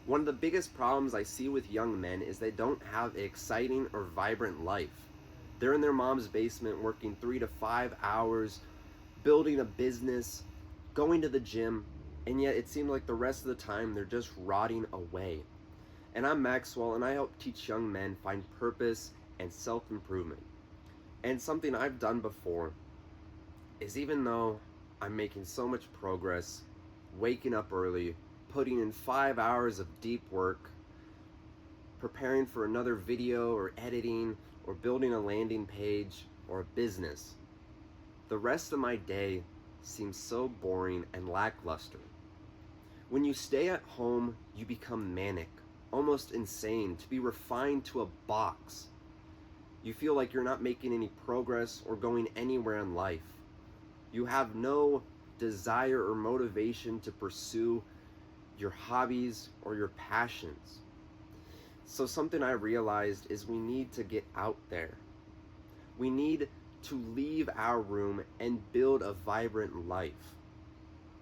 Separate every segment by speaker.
Speaker 1: One of the biggest problems I see with young men is they don't have an exciting or vibrant life. They're in their mom's basement working 3 to 5 hours, building a business, going to the gym, and yet it seems like the rest of the time they're just rotting away. And I'm Maxwell, and I help teach young men find purpose and self improvement. And something I've done before is, even though I'm making so much progress, waking up early, putting in 5 hours of deep work, preparing for another video or editing or building a landing page or a business, the rest of my day seems so boring and lackluster. When you stay at home, you become manic, almost insane, to be refined to a box. You feel like you're not making any progress or going anywhere in life. You have no desire or motivation to pursue your hobbies or your passions. So something I realized is we need to get out there. We need to leave our room and build a vibrant life.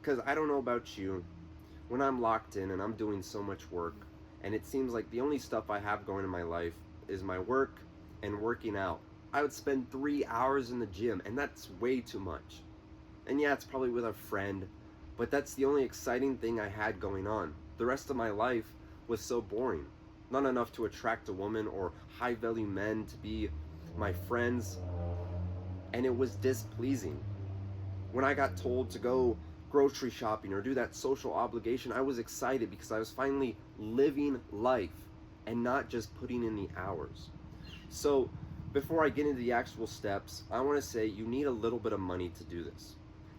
Speaker 1: Because I don't know about you, when I'm locked in and I'm doing so much work, and it seems like the only stuff I have going in my life is my work and working out, I would spend 3 hours in the gym, and that's way too much. And yeah, it's probably with a friend, but that's the only exciting thing I had going on. The rest of my life was so boring. Not enough to attract a woman or high value men to be my friends, and it was displeasing. When I got told to go grocery shopping or do that social obligation, I was excited because I was finally living life and not just putting in the hours. So before I get into the actual steps, I want to say you need a little bit of money to do this.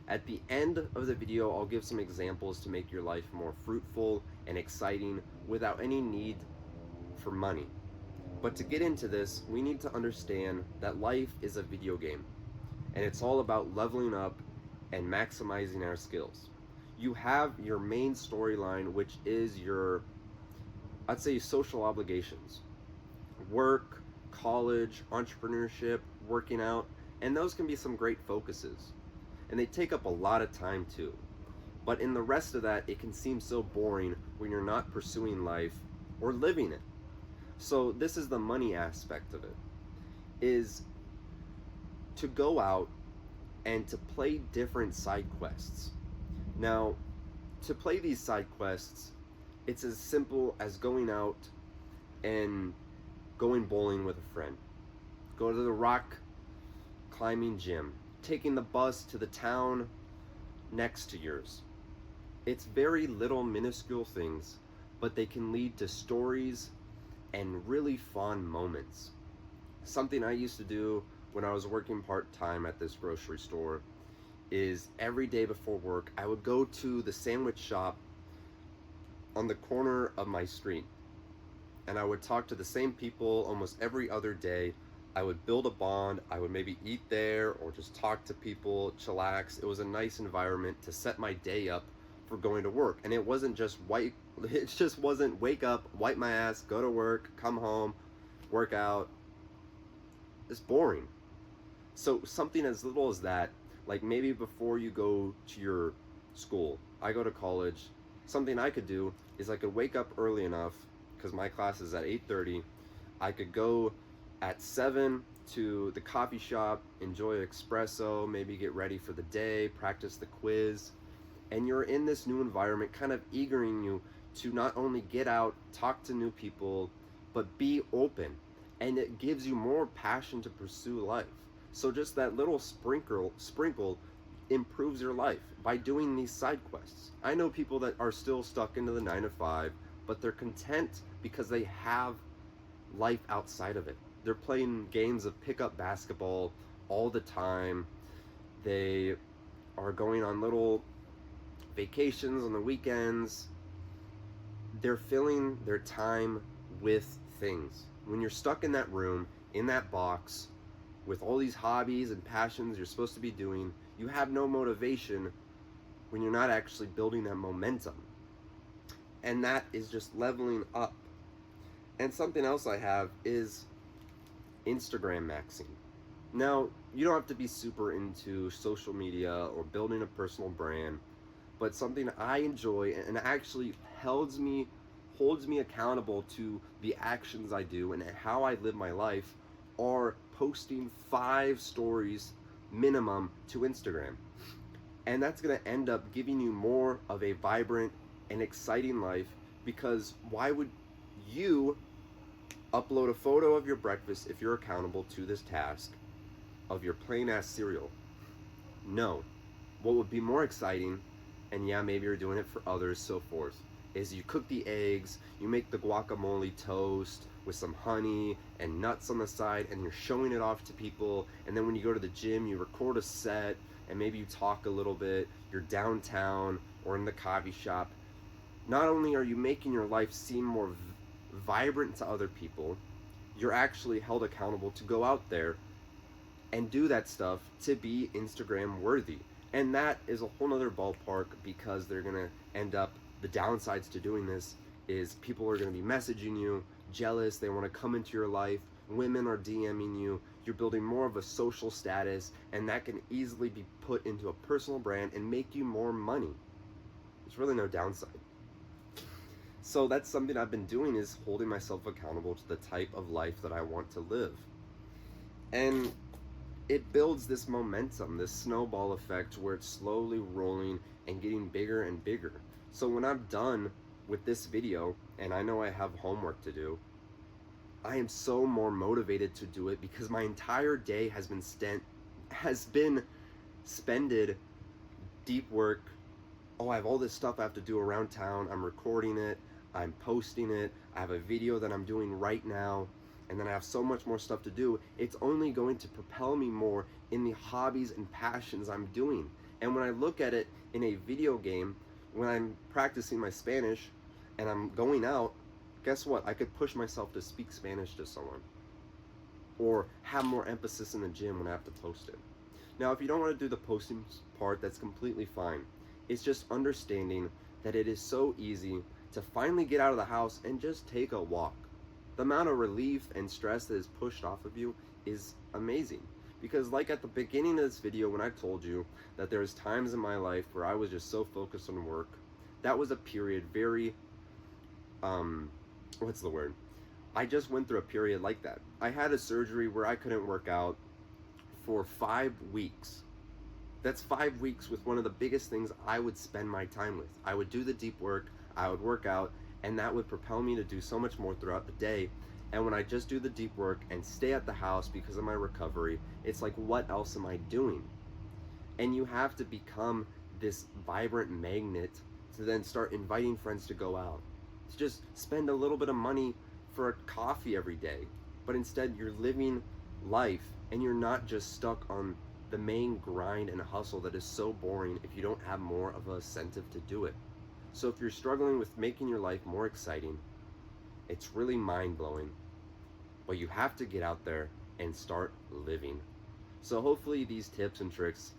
Speaker 1: At the end of the video, I'll give some examples to make your life more fruitful and exciting without any need for money. But to get into this, we need to understand that life is a video game, and it's all about leveling up and maximizing our skills. You have your main storyline, which is your, I'd say, social obligations: work, college, entrepreneurship, working out, and those can be some great focuses. And they take up a lot of time too. But in the rest of that, it can seem so boring when you're not pursuing life or living it. So this is the money aspect of it, is to go out and to play different side quests. Now, to play these side quests, it's as simple as going out and going bowling with a friend, go to the rock climbing gym, taking the bus to the town next to yours. It's very little minuscule things, but they can lead to stories and really fun moments. Something I used to do when I was working part-time at this grocery store is every day before work, I would go to the sandwich shop on the corner of my street, and I would talk to the same people almost every other day. I would build a bond. I would maybe eat there or just talk to people, chillax. It was a nice environment to set my day up for going to work. And it wasn't just it just wasn't wake up, wipe my ass, go to work, come home, work out. It's boring. So something as little as that, like maybe before you go to your school, I go to college, something I could do is I could wake up early enough, because my class is at 8:30. I could go at 7 to the coffee shop, enjoy an espresso, maybe get ready for the day, practice the quiz, and you're in this new environment kind of eagering you to not only get out, talk to new people, but be open, and it gives you more passion to pursue life. So just that little sprinkle improves your life by doing these side quests. I know people that are still stuck into the 9 to 5, but they're content because they have life outside of it. They're playing games of pickup basketball all the time. They are going on little vacations on the weekends. They're filling their time with things. When you're stuck in that room, in that box, with all these hobbies and passions you're supposed to be doing, you have no motivation when you're not actually building that momentum. And that is just leveling up. And something else I have is Instagram maxing. Now, you don't have to be super into social media or building a personal brand, but something I enjoy and actually holds me accountable to the actions I do and how I live my life are posting 5 stories minimum to Instagram. And that's going to end up giving you more of a vibrant and exciting life, because why would you upload a photo of your breakfast if you're accountable to this task of your plain ass cereal? No. What would be more exciting, and yeah, maybe you're doing it for others, so forth, is you cook the eggs, you make the guacamole toast with some honey and nuts on the side, and you're showing it off to people. And then when you go to the gym, you record a set, and maybe you talk a little bit. You're downtown or in the coffee shop. Not only are you making your life seem more vibrant to other people, you're actually held accountable to go out there and do that stuff to be Instagram worthy. And that is a whole nother ballpark, because they're going to end up, the downsides to doing this is people are going to be messaging you, jealous, they want to come into your life, women are DMing you, you're building more of a social status, and that can easily be put into a personal brand and make you more money. There's really no downside. So that's something I've been doing, is holding myself accountable to the type of life that I want to live. And it builds this momentum, this snowball effect, where it's slowly rolling and getting bigger and bigger. So when I'm done with this video, and I know I have homework to do, I am so more motivated to do it, because my entire day has been spended deep work. Oh, I have all this stuff I have to do around town. I'm recording it, I'm posting it, I have a video that I'm doing right now, and then I have so much more stuff to do. It's only going to propel me more in the hobbies and passions I'm doing. And when I look at it in a video game, when I'm practicing my Spanish and I'm going out, guess what? I could push myself to speak Spanish to someone, or have more emphasis in the gym when I have to post it. Now, if you don't want to do the posting part, that's completely fine. It's just understanding that it is so easy to finally get out of the house and just take a walk. The amount of relief and stress that is pushed off of you is amazing. Because like at the beginning of this video, when I told you that there's times in my life where I was just so focused on work, that was a period very, what's the word? I just went through a period like that. I had a surgery where I couldn't work out for 5 weeks. That's 5 weeks with one of the biggest things I would spend my time with. I would do the deep work, I would work out, and that would propel me to do so much more throughout the day. And when I just do the deep work and stay at the house because of my recovery, it's like, what else am I doing? And you have to become this vibrant magnet to then start inviting friends to go out, to just spend a little bit of money for a coffee every day. But instead, you're living life, and you're not just stuck on the main grind and hustle that is so boring if you don't have more of an incentive to do it. So if you're struggling with making your life more exciting, it's really mind-blowing, but you have to get out there and start living. So hopefully these tips and tricks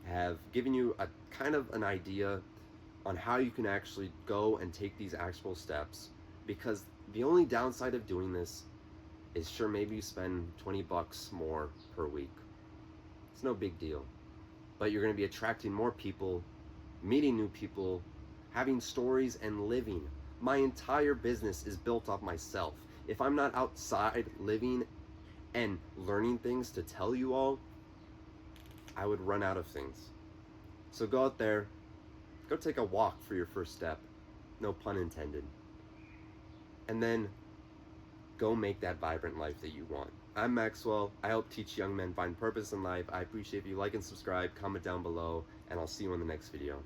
Speaker 1: have given you a kind of an idea on how you can actually go and take these actual steps, because the only downside of doing this is, sure, maybe you spend 20 bucks more per week. It's no big deal, but you're going to be attracting more people, meeting new people, having stories, and living. My entire business is built off myself. If I'm not outside living and learning things to tell you all, I would run out of things. So go out there, go take a walk for your first step, no pun intended, and then go make that vibrant life that you want. I'm Maxwell. I help teach young men find purpose in life. I appreciate if you like and subscribe, comment down below, and I'll see you in the next video.